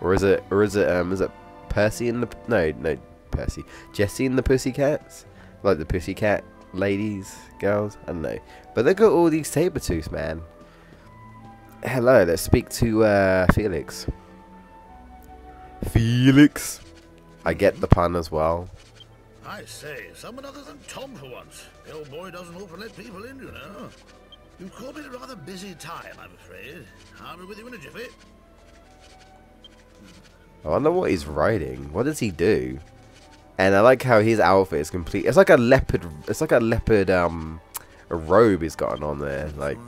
Or is it Percy and the no Percy, Jessie and the Pussycats, like the Pussycat ladies, girls, I don't know. But they got all these saber tooths, man. Hello, let's speak to Felix. Felix, I get the pun as well. I say, someone other than Tom for once. The old boy doesn't often let people in, you know. You caught me at a rather busy time, I'm afraid. I'll be with you in a jiffy. I wonder what he's riding. What does he do? And I like how his outfit is complete. It's like a leopard. It's like a leopard a robe he's got on there. Like,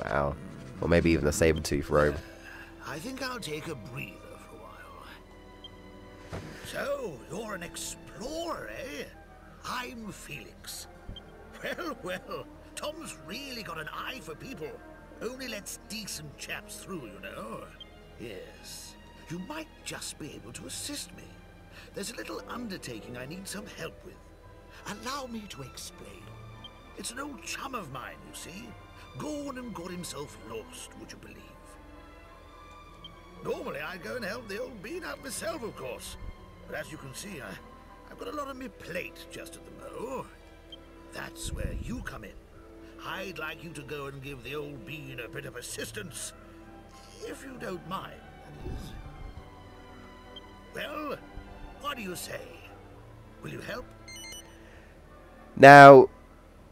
wow. Or maybe even a saber-tooth robe. I think I'll take a breather for a while. So, you're an explorer, eh? I'm Felix. Well, Tom's really got an eye for people. Only lets decent chaps through, you know. Yes. You might just be able to assist me. There's a little undertaking I need some help with. Allow me to explain. It's an old chum of mine, you see. Gone and got himself lost, would you believe? Normally I'd go and help the old bean out myself, of course. But as you can see, I've got a lot on my plate just at the mo. That's where you come in. I'd like you to go and give the old bean a bit of assistance. If you don't mind, that is. Well, what do you say? Will you help? Now,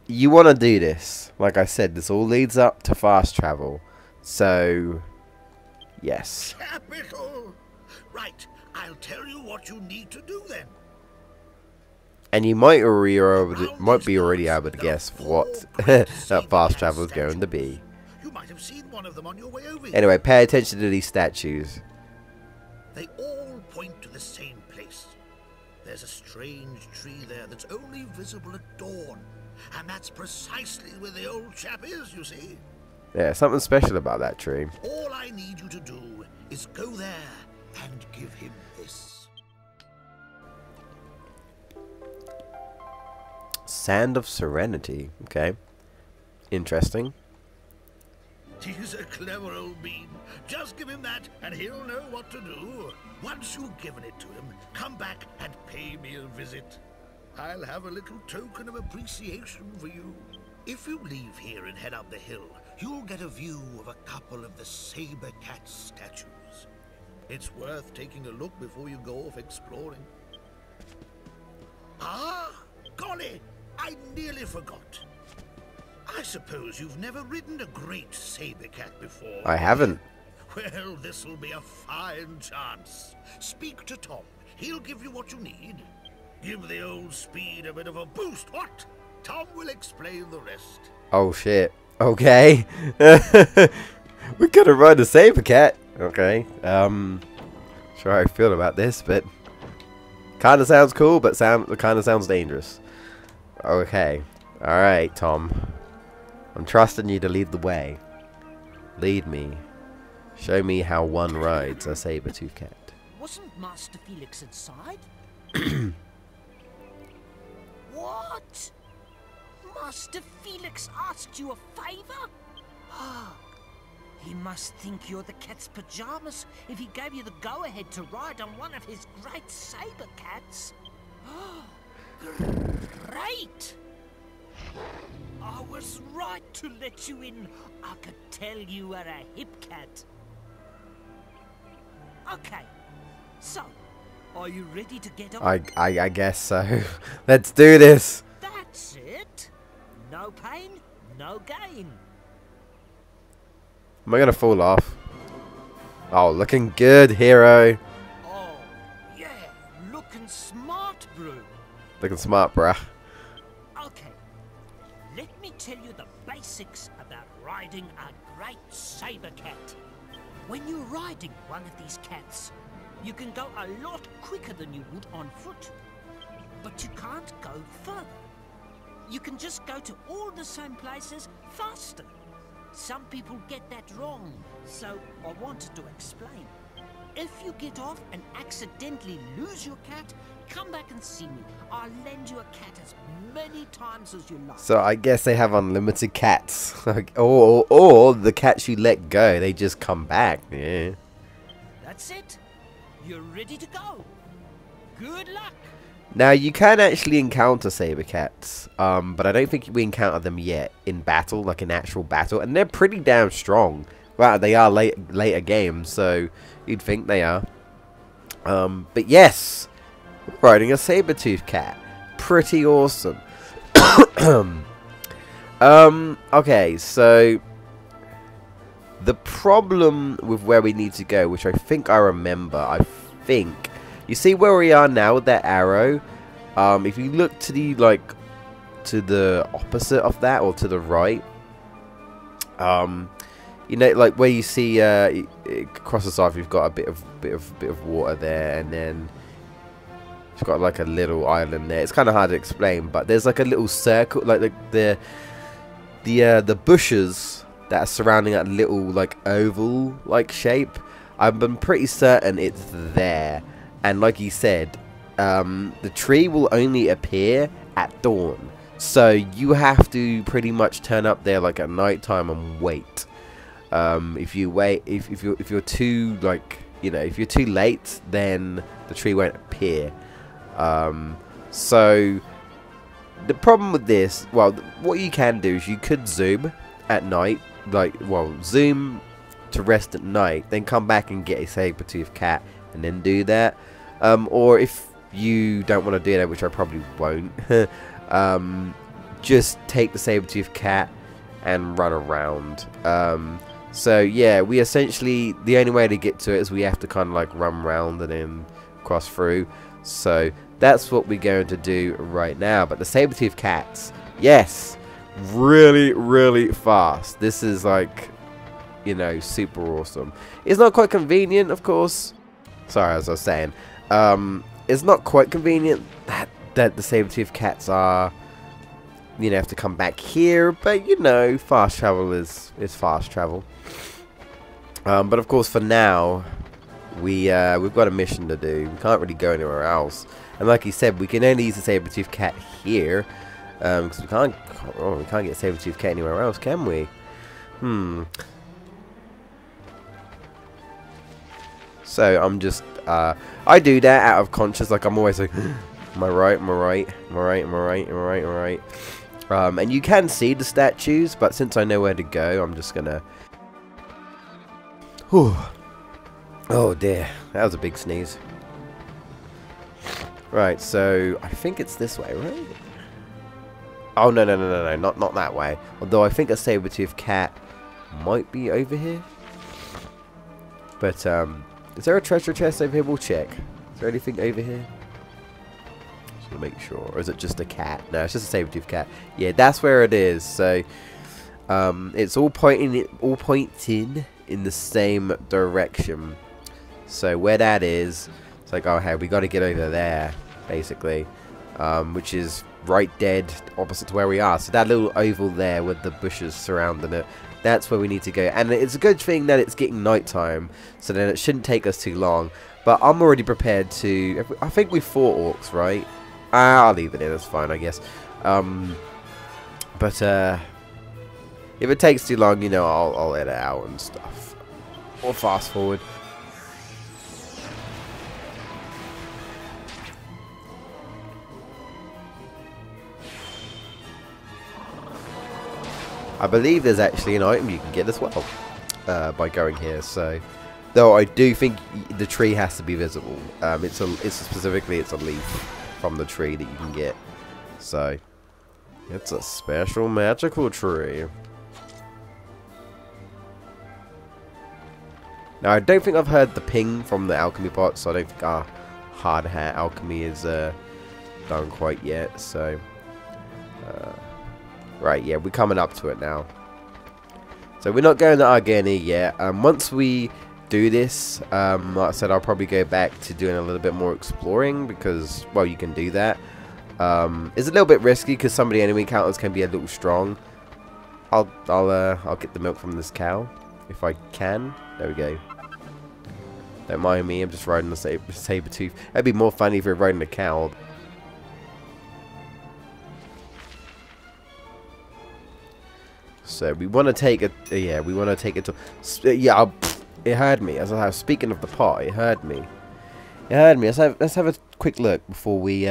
you want to do this. Like I said, this all leads up to fast travel. So, yes. Capital! Right, I'll tell you what you need to do then. And you might be already able to guess what that fast travel is going to be. You might have seen one of them on your way over here. Anyway, pay attention to these statues. They all point to the same place. There's a strange tree there that's only visible at dawn. And that's precisely where the old chap is, you see. Yeah, something special about that tree. All I need you to do is go there and give him this. Sand of Serenity. Okay. Interesting. He's a clever old bean. Just give him that and he'll know what to do. Once you've given it to him, come back and pay me a visit. I'll have a little token of appreciation for you. If you leave here and head up the hill, you'll get a view of a couple of the SaberCat statues. It's worth taking a look before you go off exploring. Ah, golly, I nearly forgot. I suppose you've never ridden a great SaberCat before. I haven't. Well, this'll be a fine chance. Speak to Tom. He'll give you what you need. Give the old speed a bit of a boost, what? Tom will explain the rest. Oh, shit. Okay. We could have ride a SaberCat. Okay. Sure how I feel about this, but kind of sounds cool, but kind of sounds dangerous. Okay. Alright, Tom. I'm trusting you to lead the way. Lead me. Show me how one rides a saber-tooth cat. Wasn't Master Felix inside? What? Master Felix asked you a favor? He must think you're the cat's pajamas if he gave you the go-ahead to ride on one of his great saber cats. Great! I was right to let you in. I could tell you were a hip cat. Okay, so, are you ready to get on? I guess so. Let's do this. That's it. No pain, no gain. Am I gonna fall off? Oh, looking good, hero. Oh, yeah, looking smart, bro. Looking smart, bruh. Okay, let me tell you the basics about riding a great saber cat. When you're riding one of these cats, you can go a lot quicker than you would on foot. But you can't go further. You can just go to all the same places faster. Some people get that wrong, so I wanted to explain. If you get off and accidentally lose your cat, come back and see me. I'll lend you a cat as many times as you like. So I guess they have unlimited cats. or the cats you let go, they just come back. Yeah. That's it. You're ready to go. Good luck. Now, you can actually encounter SaberCats, but I don't think we encountered them yet in battle, like in actual battle, and they're pretty damn strong. Wow, they are later games, so you'd think they are. But yes, we're riding a saber-toothed cat. Pretty awesome. Okay, so the problem with where we need to go, which I think I remember, you see where we are now with that arrow? If you look to the to the opposite of that, or to the right, you know, like where you see across the side, you've got a bit of water there, and then you've got like a little island there. It's kind of hard to explain, but there's like a little circle, like the bushes that are surrounding that little like oval like shape. I'm pretty certain it's there. And like you said, the tree will only appear at dawn, so you have to pretty much turn up there like at night time and wait. If you're too if you're too late, then the tree won't appear. So the problem with this, well, what you can do is you could zoom at night, zoom to rest at night, then come back and get a saber-toothed cat, and then do that. Or if you don't want to do that, which I probably won't, just take the saber-toothed cat and run around. So yeah, we essentially, the only way to get to it is we have to kind of like run around and then cross through. So that's what we're going to do right now. But the saber-toothed cats, yes, really, really fast. This is like, you know, super awesome. It's not quite convenient, of course. Sorry, as I was saying, it's not quite convenient that the saber-toothed cats are, you know, have to come back here, but you know, fast travel is fast travel. But of course, for now, we've got a mission to do. We can't really go anywhere else, and like you said, we can only use the saber-toothed cat here, because we can't get a saber-toothed cat anywhere else, can we? So I'm just I do that out of conscious, like I'm always like, am I right? Am I right? Am I right? Am I right? Am I right? Am I right? And you can see the statues, but since I know where to go, I'm just gonna. Whew. Oh dear, that was a big sneeze. Right, so I think it's this way, right? Oh no, not that way. Although I think a saber-toothed cat might be over here. But is there a treasure chest over here? We'll check. Is there anything over here? Just to make sure. Or is it just a cat? No, it's just a saber-toothed cat. Yeah, that's where it is. So it's all pointing in the same direction. So where that is, it's like, oh hey, we got to get over there, basically, which is right dead opposite to where we are. So that little oval there with the bushes surrounding it, that's where we need to go. And it's a good thing that it's getting nighttime, so then it shouldn't take us too long. But I'm already prepared to. I think we fought orcs, right? I'll leave it in. It's fine, I guess. But if it takes too long, you know, I'll edit out and stuff, or fast forward. I believe there's actually an item you can get as well by going here. So, though I do think the tree has to be visible. Specifically it's a leaf from the tree that you can get. So, it's a special magical tree. Now I don't think I've heard the ping from the alchemy pot, so I don't think our hard hat alchemy is done quite yet. So. Right, yeah, we're coming up to it now. So we're not going to Argani yet. Once we do this, like I said, I'll probably go back to doing a little bit more exploring, because, well, you can do that. It's a little bit risky because some of the enemy encounters can be a little strong. I'll get the milk from this cow if I can. There we go. Don't mind me. I'm just riding the saber-tooth. That'd be more funny if we were riding a cow. So we want to take it. Yeah, we want to take it to. Yeah, it heard me. As I was speaking of the pot, it heard me. You heard me. Let's have a quick look before we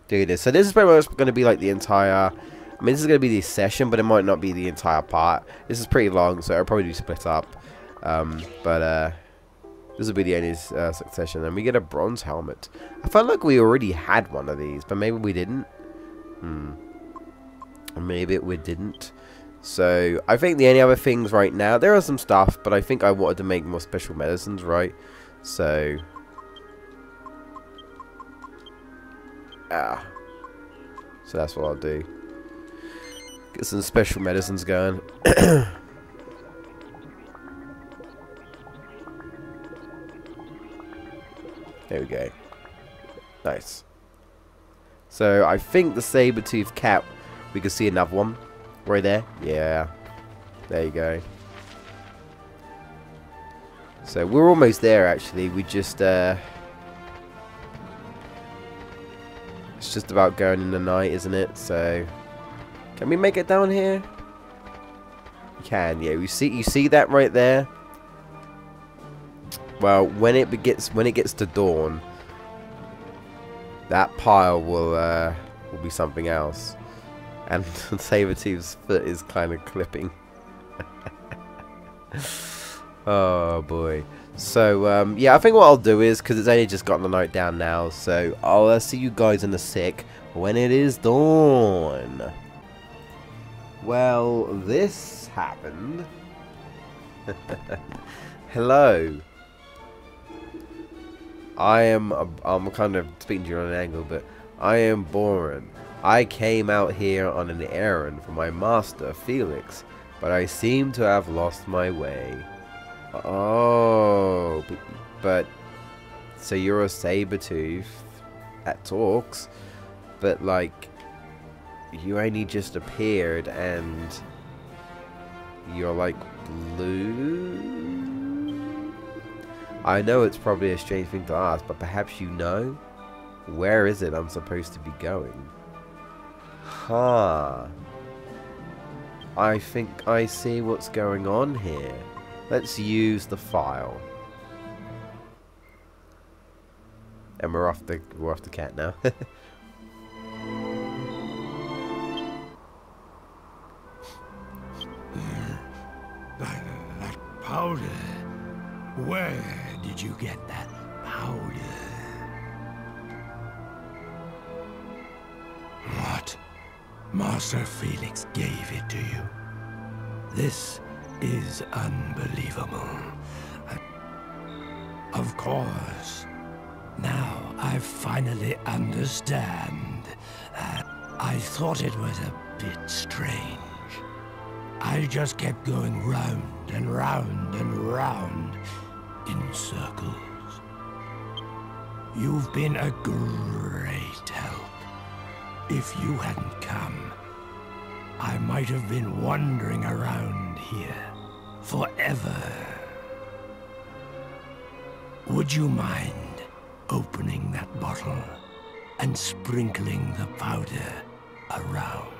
do this. So this is pretty much going to be like the entire... I mean, this is going to be the session, but it might not be the entire part. This is pretty long, so it'll probably be split up. This will be the only succession. And we get a bronze helmet. I felt like we already had one of these, but maybe we didn't. Maybe we didn't. So, I think the only other things right now... There are some stuff, but I think I wanted to make more special medicines, right? So... So that's what I'll do. Get some special medicines going. There we go. Nice. So I think the saber-toothed cat, we can see another one right there. Yeah. There you go. So we're almost there actually. We just it's just about going in the night, isn't it? So can we make it down here? You can, yeah. You see that right there? Well, when it gets to dawn, that pile will be something else. And Sabertooth's foot is kind of clipping. Oh boy. So yeah, I think what I'll do is, because it's only just gotten the night down now, so I'll see you guys in a sec when it is dawn. Well, this happened. Hello. I'm kind of speaking to you on an angle, but I am Boren. I came out here on an errand for my master, Felix, but I seem to have lost my way. Oh, but so you're a Sabertooth that talks, but like you only just appeared and you're like blue? I know it's probably a strange thing to ask, but perhaps you know? Where is it I'm supposed to be going? Huh. I think I see what's going on here. Let's use the file. And we're off the cat now. That powder. Where did you get that powder? What? Master Felix gave it to you. This is unbelievable. Of course. Now I finally understand. I thought it was a bit strange. I just kept going round and round and round in circles. You've been a great help. If you hadn't come, I might have been wandering around here forever. Would you mind opening that bottle and sprinkling the powder around?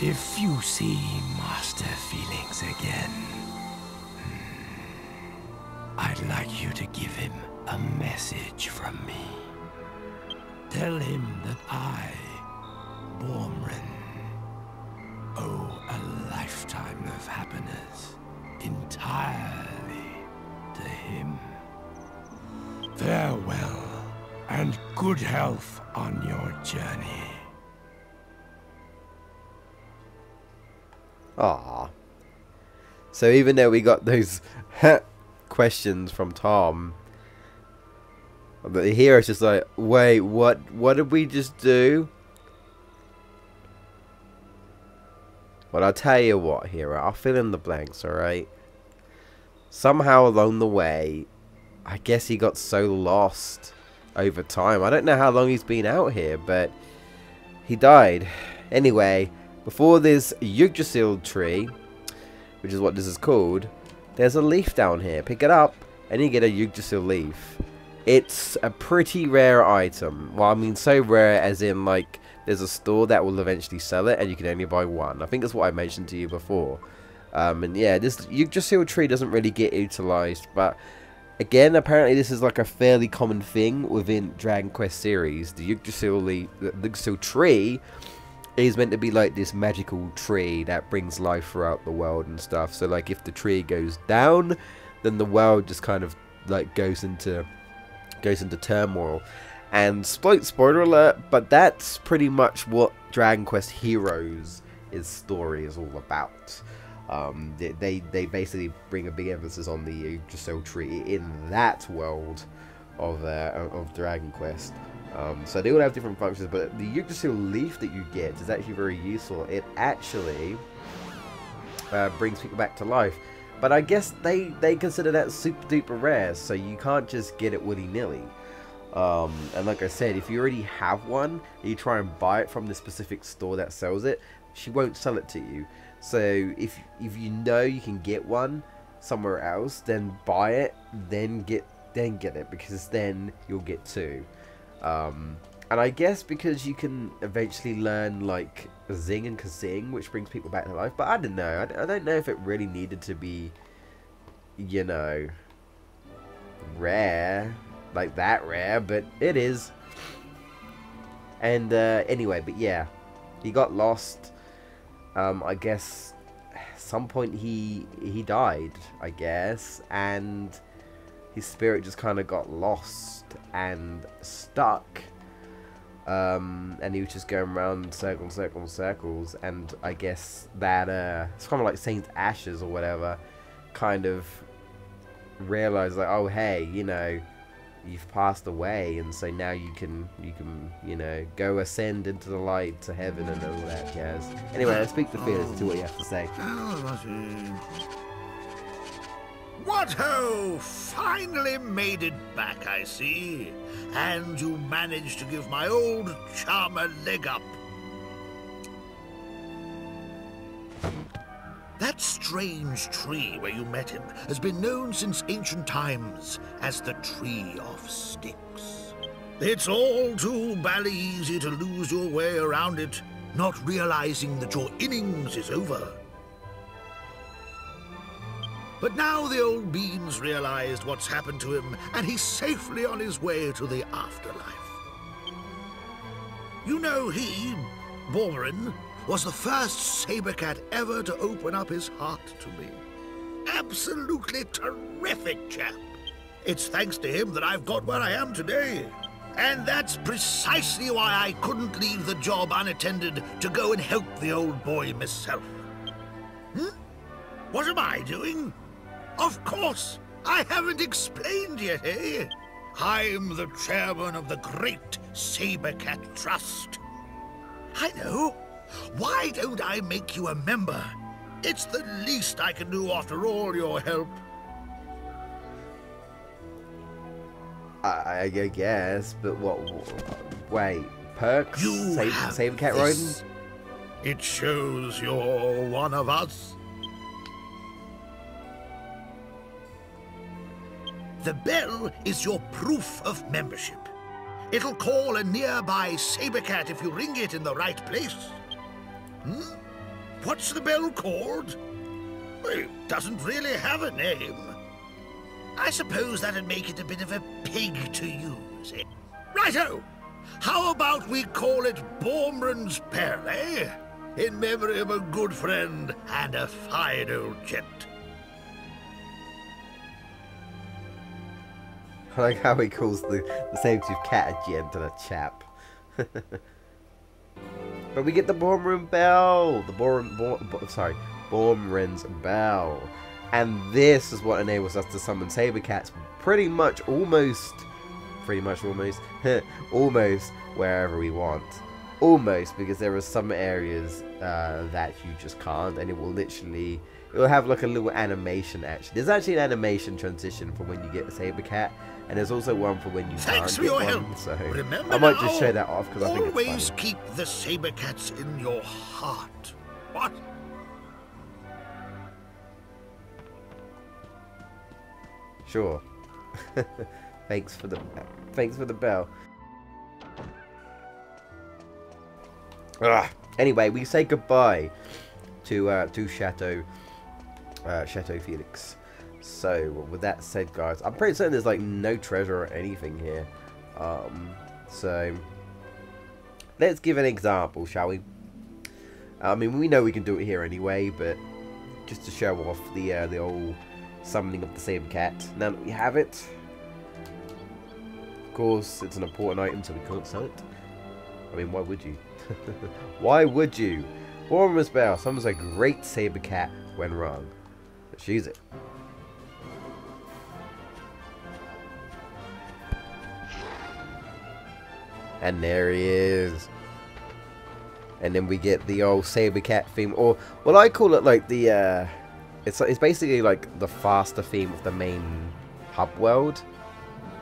If you see Master Felix again, I'd like you to give him a message from me. Tell him that I, Bormrin, owe a lifetime of happiness entirely to him. Farewell, and good health on your journey. Ah. So even though we got those questions from Tom, but here it's just like, wait, what did we just do? Well, I'll tell you what, Hero, I'll fill in the blanks, alright? Somehow along the way, I guess he got so lost over time. I don't know how long he's been out here, but he died. Anyway, before this Yggdrasil tree, which is what this is called, there's a leaf down here. Pick it up, and you get a Yggdrasil leaf. It's a pretty rare item. Well, I mean, so rare as in, like, there's a store that will eventually sell it, and you can only buy one. I think that's what I mentioned to you before. And yeah, this Yggdrasil tree doesn't really get utilized, but again, apparently this is like a fairly common thing within Dragon Quest series. The Yggdrasil tree is meant to be like this magical tree that brings life throughout the world and stuff. So like if the tree goes down, then the world just kind of like goes into turmoil. And spoiler alert, but that's pretty much what Dragon Quest Heroes' story is all about. They basically bring a big emphasis on the Yggdrasil tree in that world of Dragon Quest. So they all have different functions, but the Yggdrasil leaf that you get is actually very useful. It actually brings people back to life. But I guess they consider that super duper rare, so you can't just get it willy-nilly. And like I said, if you already have one, and you try and buy it from the specific store that sells it, she won't sell it to you. So if you know you can get one somewhere else, then buy it, then get it, because then you'll get two. And I guess because you can eventually learn like Zing and Kazing, which brings people back to life. But I don't know. I don't know if it really needed to be, you know, rare, like that rare, but it is. And anyway, but yeah, he got lost. I guess at some point he died, I guess, and his spirit just kind of got lost and stuck. And he was just going around in circles, and I guess that it's kind of like Saint Ashes or whatever, kind of realized like, oh hey, you know, you've passed away, and so now you can you know, go ascend into the light to heaven and all that jazz. Anyway, let's speak to Felix and see what you have to say. What ho! Finally made it back, I see. And you managed to give my old charmer leg up. That strange tree where you met him has been known since ancient times as the Tree of Sticks. It's all too bally easy to lose your way around it, not realizing that your innings is over. But now the old bean's realized what's happened to him, and he's safely on his way to the afterlife. You know, he, Bormarin, was the first SaberCat ever to open up his heart to me. Absolutely terrific chap. It's thanks to him that I've got where I am today. And that's precisely why I couldn't leave the job unattended to go and help the old boy myself. What am I doing? Of course, I haven't explained yet, eh? I'm the chairman of the great SaberCat Trust. I know. Why don't I make you a member? It's the least I can do after all your help. I guess, but what? Wait, perks? SaberCat riding? It shows you're one of us. The bell is your proof of membership. It'll call a nearby SaberCat if you ring it in the right place. What's the bell called? Well, it doesn't really have a name. I suppose that'd make it a bit of a pig to use, eh? Righto! How about we call it Bormarin's Bell, eh? In memory of a good friend and a fine old gent. I like how he calls the saber-tooth cat a gent and a chap. But we get the Bormarin Bell! Bormarin's Bell. And this is what enables us to summon SaberCats pretty much almost wherever we want. Almost, because there are some areas that you just can't, and it will have like a little animation actually. There's actually an animation transition for when you get a SaberCat, and there's also one for when you can't get one. Help. So remember, I might just show that off because I think it's funny. Always keep the SaberCats in your heart. What? Sure. Thanks for the bell. Ugh. Anyway, we say goodbye to Chateau Felix. So with that said, guys, I'm pretty certain there's like no treasure or anything here. So let's give an example, shall we? I mean, we know we can do it here anyway, but just to show off the old summoning of the SaberCat. Now that we have it, of course, it's an important item, so we can't sell it. I mean, why would you? Why would you? Warmer's Bell summons a great SaberCat when wrong. Let's use it. And there he is. And then we get the old SaberCat theme, or well, I call it like the it's basically like the faster theme of the main hub world.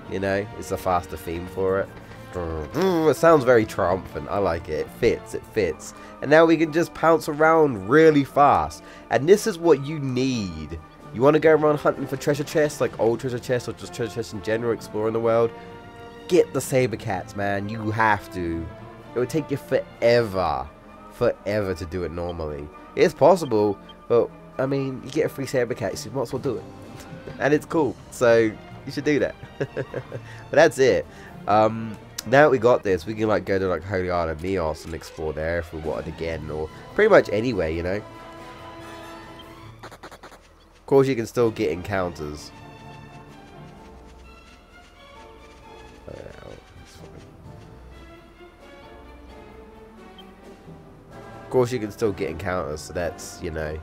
You know, it's a faster theme for it. It sounds very triumphant. I like it. It fits. And now we can just pounce around really fast. And this is what you need. You want to go around hunting for treasure chests, like old treasure chests or just treasure chests in general, exploring the world. Get the SaberCats, man. You have to. It would take you forever to do it normally. It's possible, but I mean, you get a free SaberCat, so you might as well do it. And it's cool, so you should do that. But that's it. Now that we got this, we can like go to like Holy Isle of Neos and explore there if we wanted again, or pretty much anywhere, you know. Of course, you can still get encounters. Of course, you can still get encounters, so that's, you know.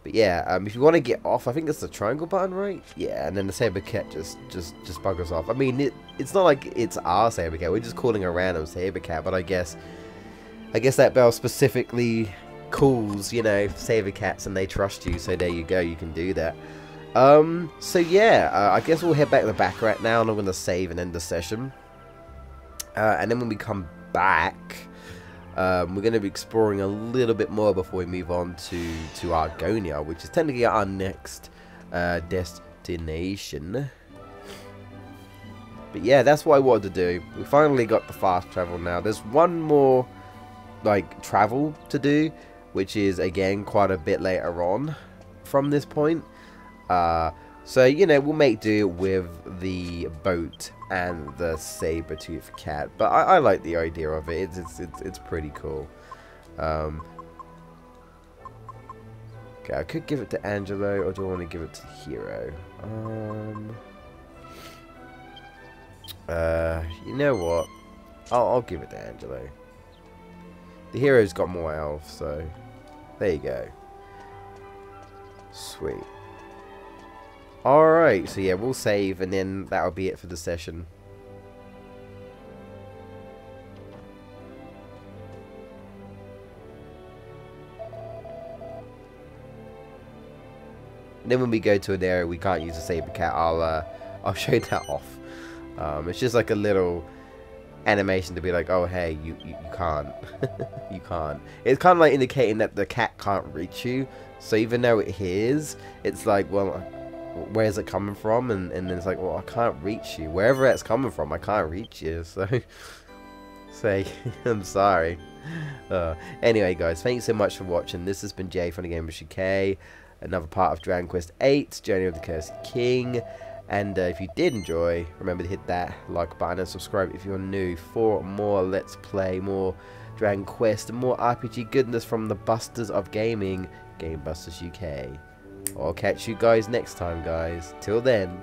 But yeah, if you want to get off, I think it's the triangle button, right? Yeah, and then the SaberCat just buggers off. I mean, it's not like it's our SaberCat. We're just calling a random SaberCat, but I guess that bell specifically calls, you know, SaberCats, and they trust you. So there you go, you can do that. So yeah, I guess we'll head back to the back right now, and I'm gonna save and end the session. And then when we come back, we're going to be exploring a little bit more before we move on to Argonia, which is technically our next destination. But yeah, that's what I wanted to do. We finally got the fast travel now. There's one more like travel to do, which is again quite a bit later on from this point. So, you know, we'll make do with the boat and the saber-toothed cat. But I like the idea of it. It's pretty cool. Okay, I could give it to Angelo, or do I want to give it to Hero? You know what? I'll give it to Angelo. The Hero's got more elves, so there you go. Sweet. Alright, so yeah, we'll save, and then that'll be it for the session. And then when we go to an area we can't use a SaberCat, I'll show that off. It's just like a little animation to be like, oh hey, you can't. You can't. It's kind of like indicating that the cat can't reach you. So even though it hears, it's like, well, where's it coming from? And then it's like, well, I can't reach you. Wherever it's coming from, I can't reach you. So, say, I'm sorry. Anyway, guys, thanks so much for watching. This has been Jay from the GamebustersUK, another part of Dragon Quest VIII, Journey of the Cursed King. And if you did enjoy, remember to hit that like button and subscribe if you're new for more Let's Play, more Dragon Quest, and more RPG goodness from the Busters of Gaming, GamebustersUK. I'll catch you guys next time, guys. Till then.